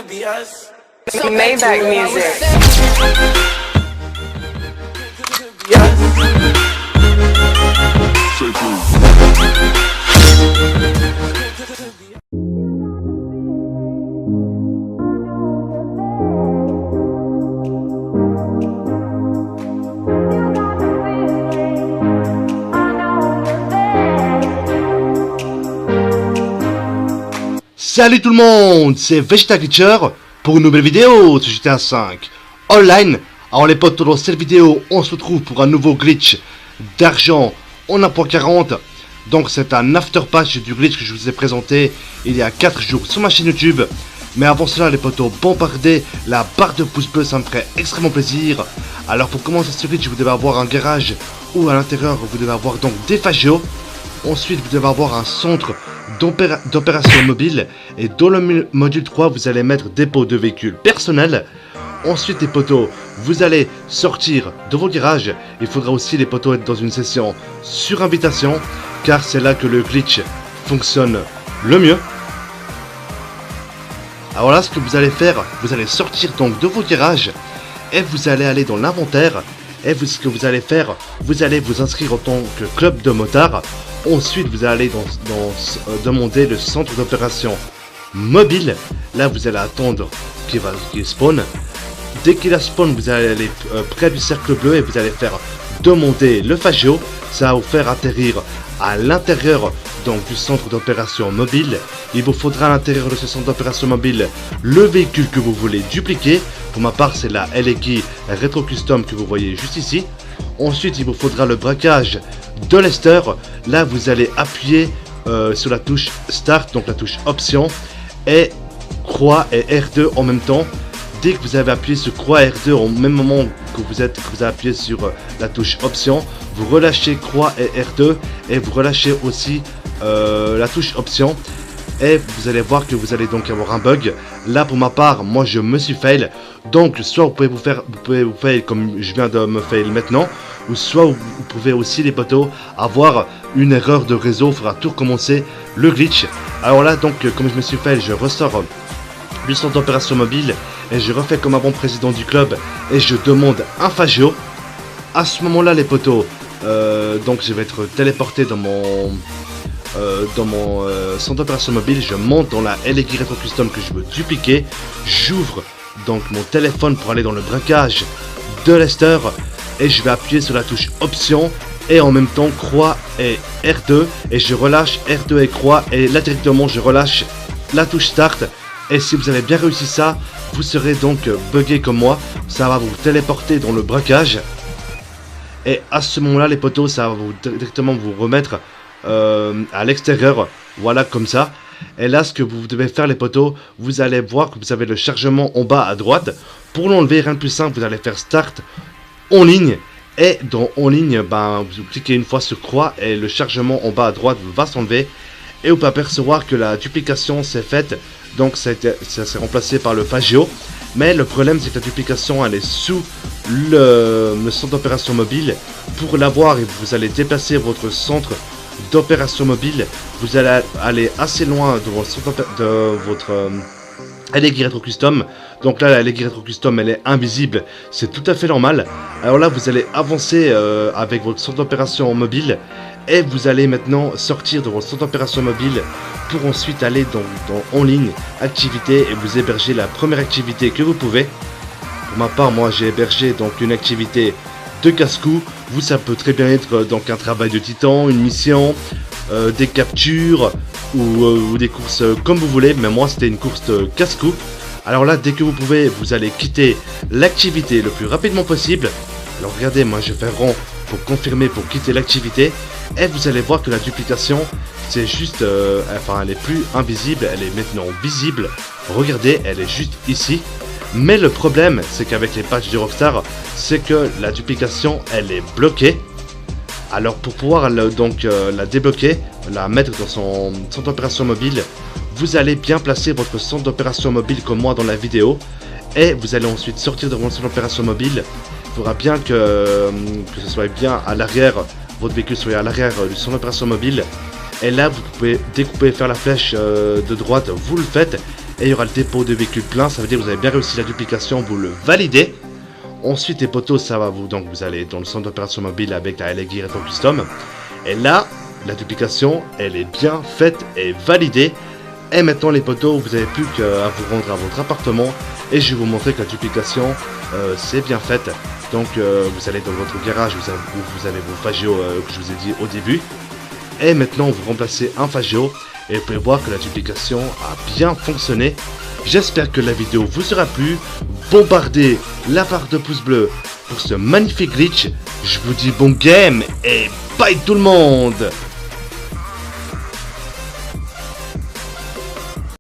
Maybach music. Salut tout le monde, c'est Vegeta Glitcher pour une nouvelle vidéo sur GTA 5 Online. Alors les potes, dans cette vidéo, on se retrouve pour un nouveau glitch d'argent en 1.40. Donc c'est un after patch du glitch que je vous ai présenté il y a 4 jours sur ma chaîne YouTube. Mais avant cela les potos, bombardez la barre de pouce bleu, ça me ferait extrêmement plaisir. Alors pour commencer ce glitch, vous devez avoir un garage où à l'intérieur vous devez avoir donc des fagios. Ensuite vous devez avoir un centre d'opération mobile, et dans le module 3 vous allez mettre dépôt de véhicules personnels. Ensuite les potos, vous allez sortir de vos garages. Il faudra aussi les potos être dans une session sur invitation, car c'est là que le glitch fonctionne le mieux. Alors là, ce que vous allez faire, vous allez sortir donc de vos garages et vous allez aller dans l'inventaire. Et ce que vous allez faire, vous allez vous inscrire en tant que club de motards. Ensuite, vous allez demander le centre d'opération mobile. Là, vous allez attendre qu'il spawn. Dès qu'il a spawn, vous allez aller près du cercle bleu et vous allez faire demander le fagio. Ça va vous faire atterrir à l'intérieur donc du centre d'opération mobile. Il vous faudra à l'intérieur de ce centre d'opération mobile le véhicule que vous voulez dupliquer. Pour ma part, c'est la LG Retro Custom que vous voyez juste ici. Ensuite, il vous faudra le braquage de Lester. Là, vous allez appuyer sur la touche Start, donc la touche Option, et Croix et R2 en même temps. Dès que vous avez appuyé sur Croix et R2 au même moment que vous avez appuyé sur la touche Option, vous relâchez Croix et R2 et vous relâchez aussi la touche Option. Et vous allez voir que vous allez donc avoir un bug. Là pour ma part, moi je me suis fail. Donc soit vous pouvez vous fail comme je viens de me fail maintenant, ou soit vous pouvez aussi les potos avoir une erreur de réseau. Il faudra tout recommencer le glitch. Alors là donc comme je me suis fail, je ressors du centre d'opération mobile et je refais comme un bon président du club et je demande un fagio. À ce moment là les potos, donc je vais être téléporté dans mon centre d'opération mobile. Je monte dans la LG Retro Custom que je veux dupliquer. J'ouvre donc mon téléphone pour aller dans le braquage de Lester et je vais appuyer sur la touche Option et en même temps Croix et R2 et je relâche R2 et Croix et là directement je relâche la touche Start. Et si vous avez bien réussi ça, vous serez donc buggé comme moi. Ça va vous téléporter dans le braquage et à ce moment là les potos, ça va directement vous remettre à l'extérieur, voilà comme ça. Et là ce que vous devez faire les potos, vous allez voir que vous avez le chargement en bas à droite. Pour l'enlever, rien de plus simple, vous allez faire Start en ligne. Et dans en ligne, vous cliquez une fois sur Croix et le chargement en bas à droite va s'enlever. Et vous pouvez apercevoir que la duplication s'est faite. Donc ça s'est remplacé par le fagio. Mais le problème c'est que la duplication elle est sous le centre d'opération mobile. Pour l'avoir, vous allez déplacer votre centre d'opération mobile. Vous allez aller assez loin de votre LG Retro Custom. Donc là la LG Retro Custom elle est invisible. C'est tout à fait normal. Alors là vous allez avancer avec votre centre d'opération mobile. Et vous allez maintenant sortir de votre centre d'opération mobile pour ensuite aller dans en ligne, activité, et vous héberger la première activité que vous pouvez. Pour ma part, moi j'ai hébergé donc une activité de casse-cou. Vous, ça peut très bien être donc un travail de titan, une mission, des captures ou des courses comme vous voulez. Mais moi c'était une course de casse-cou. Alors là, dès que vous pouvez, vous allez quitter l'activité le plus rapidement possible. Alors regardez, moi je fais rond pour confirmer, pour quitter l'activité. Et vous allez voir que la duplication, c'est juste, elle est plus invisible, elle est maintenant visible. Regardez, elle est juste ici. Mais le problème, c'est qu'avec les patchs de Rockstar, c'est que la duplication, elle est bloquée. Alors pour pouvoir la débloquer, la mettre dans son centre d'opération mobile, vous allez bien placer votre centre d'opération mobile comme moi dans la vidéo. Et vous allez ensuite sortir de votre centre d'opération mobile. Il faudra bien que ce soit bien à l'arrière, votre véhicule soit à l'arrière du centre d'opération mobile. Et là, vous pouvez, dès que vous pouvez faire la flèche de droite, vous le faites. et il y aura le dépôt de véhicule plein, ça veut dire que vous avez bien réussi la duplication, vous le validez. Ensuite les potos, ça va vous allez dans le centre d'opération mobile avec la LG Retro Custom, et là la duplication elle est bien faite et validée. Et maintenant les potos, vous n'avez plus qu'à vous rendre à votre appartement et je vais vous montrer que la duplication c'est bien faite. Donc vous allez dans votre garage, vous avez vos Fagio que je vous ai dit au début. Et maintenant vous remplacez un Fagio et vous pouvez voir que la duplication a bien fonctionné. J'espère que la vidéo vous aura plu. Bombardez la barre de pouce bleu pour ce magnifique glitch. Je vous dis bon game et bye tout le monde.